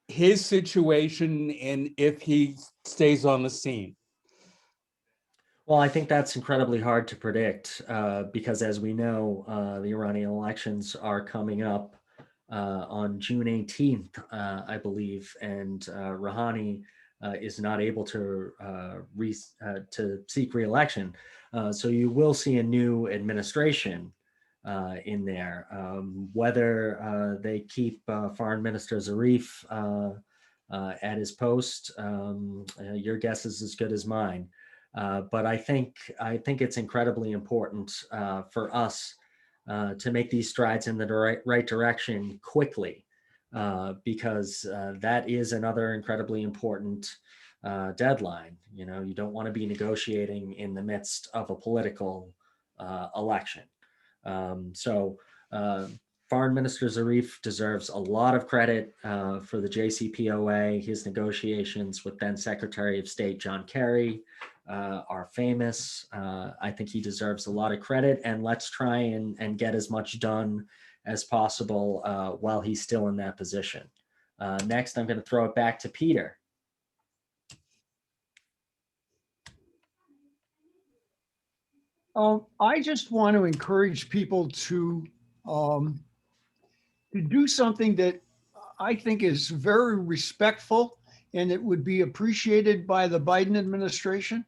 his situation and if he stays on the scene? Well, I think that's incredibly hard to predict because, as we know, the Iranian elections are coming up on June 18th, I believe, and Rouhani is not able to to seek re-election. So you will see a new administration in there. Whether they keep Foreign Minister Zarif at his post, your guess is as good as mine. But I think it's incredibly important for us to make these strides in the right direction quickly, because that is another incredibly important deadline. You know, you don't want to be negotiating in the midst of a political election. So Foreign Minister Zarif deserves a lot of credit for the JCPOA. His negotiations with then Secretary of State John Kerry are famous. I think he deserves a lot of credit, and let's try and get as much done as possible while he's still in that position. Next, I'm going to throw it back to Peter. I just want to encourage people to do something that I think is very respectful and it would be appreciated by the Biden administration.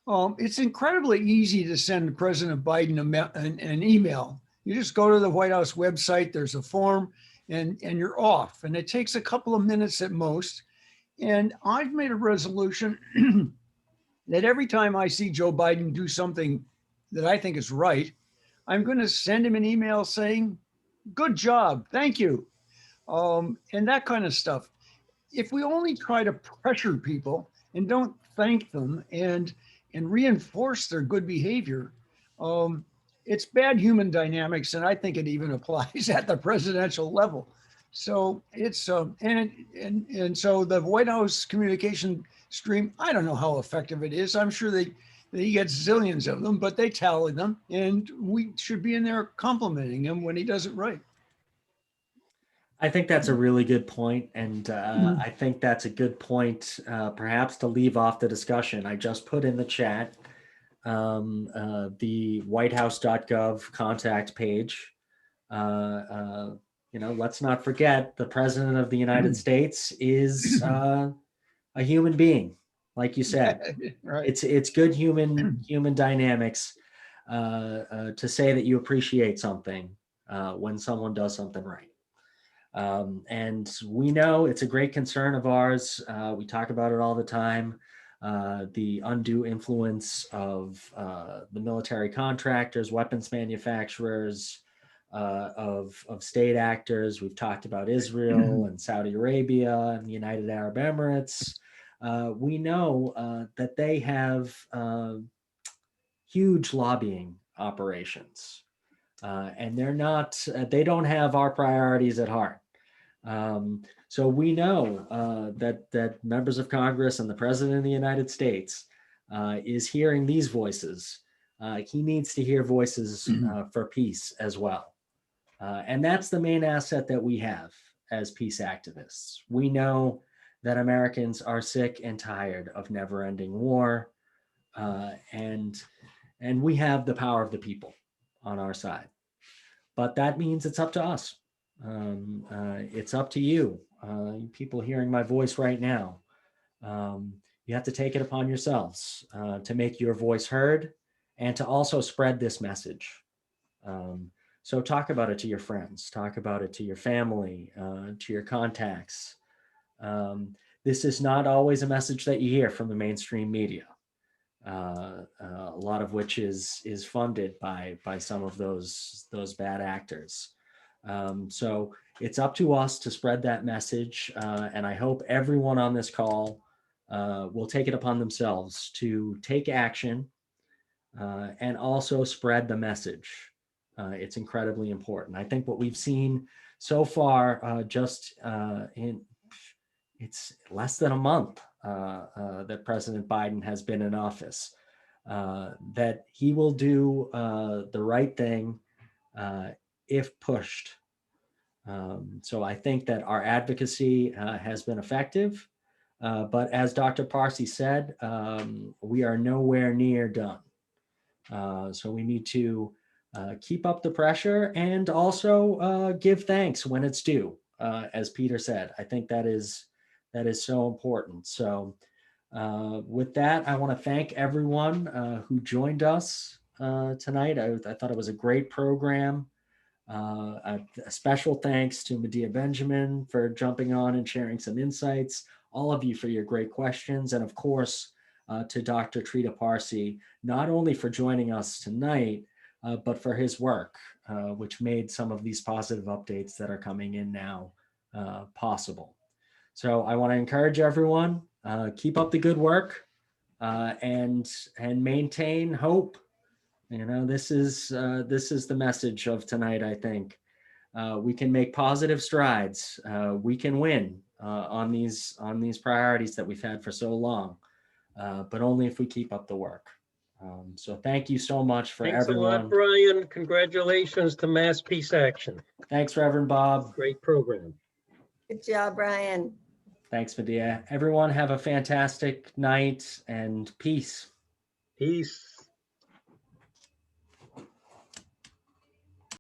It's incredibly easy to send President Biden an email. You just go to the White House website, there's a form, and you're off. And it takes a couple of minutes at most. And I've made a resolution that every time I see Joe Biden do something that I think is right, I'm going to send him an email saying, good job, thank you, and that kind of stuff. If we only try to pressure people and don't thank them and reinforce their good behavior, it's bad human dynamics, and I think it even applies at the presidential level. So it's and so the White House communication stream, I don't know how effective it is. I'm sure they get zillions of them, but they tally them, and we should be in there complimenting him when he does it right. I think that's a really good point, and I think that's a good point, perhaps to leave off the discussion. I just put in the chat the whitehouse.gov contact page. You know, let's not forget the President of the United States is a human being, like you said. Right. It's good human dynamics to say that you appreciate something when someone does something right. And we know it's a great concern of ours. We talk about it all the time. The undue influence of the military contractors, weapons manufacturers, of state actors. We've talked about Israel and Saudi Arabia and the United Arab Emirates. We know that they have huge lobbying operations, and they don't have our priorities at heart. So we know that members of Congress and the President of the United States is hearing these voices. He needs to hear voices for peace as well. And that's the main asset that we have as peace activists. We know that Americans are sick and tired of never-ending war, and we have the power of the people on our side. But that means it's up to us. It's up to you, people hearing my voice right now. You have to take it upon yourselves to make your voice heard and to also spread this message. So talk about it to your friends, talk about it to your family, to your contacts. This is not always a message that you hear from the mainstream media, a lot of which is funded by some of those bad actors. So it's up to us to spread that message, and I hope everyone on this call will take it upon themselves to take action and also spread the message. It's incredibly important. I think what we've seen so far, it's less than a month that President Biden has been in office, that he will do the right thing if pushed. So I think that our advocacy has been effective, but as Dr. Parsi said, we are nowhere near done. So we need to keep up the pressure and also give thanks when it's due, as Peter said. I think that is so important. So With that, I want to thank everyone who joined us tonight. I thought it was a great program. A special thanks to Medea Benjamin for jumping on and sharing some insights, all of you for your great questions, and of course, to Dr. Trita Parsi, not only for joining us tonight, but for his work, which made some of these positive updates that are coming in now possible. So I want to encourage everyone, keep up the good work and maintain hope. You know, this is the message of tonight, I think. We can make positive strides. We can win on these priorities that we've had for so long, but only if we keep up the work. So thank you so much for Thanks everyone. a lot, Brian. Congratulations to Mass Peace Action. Thanks, Reverend Bob. Great program. Good job, Brian. Thanks, Medea. Everyone have a fantastic night and peace. Peace.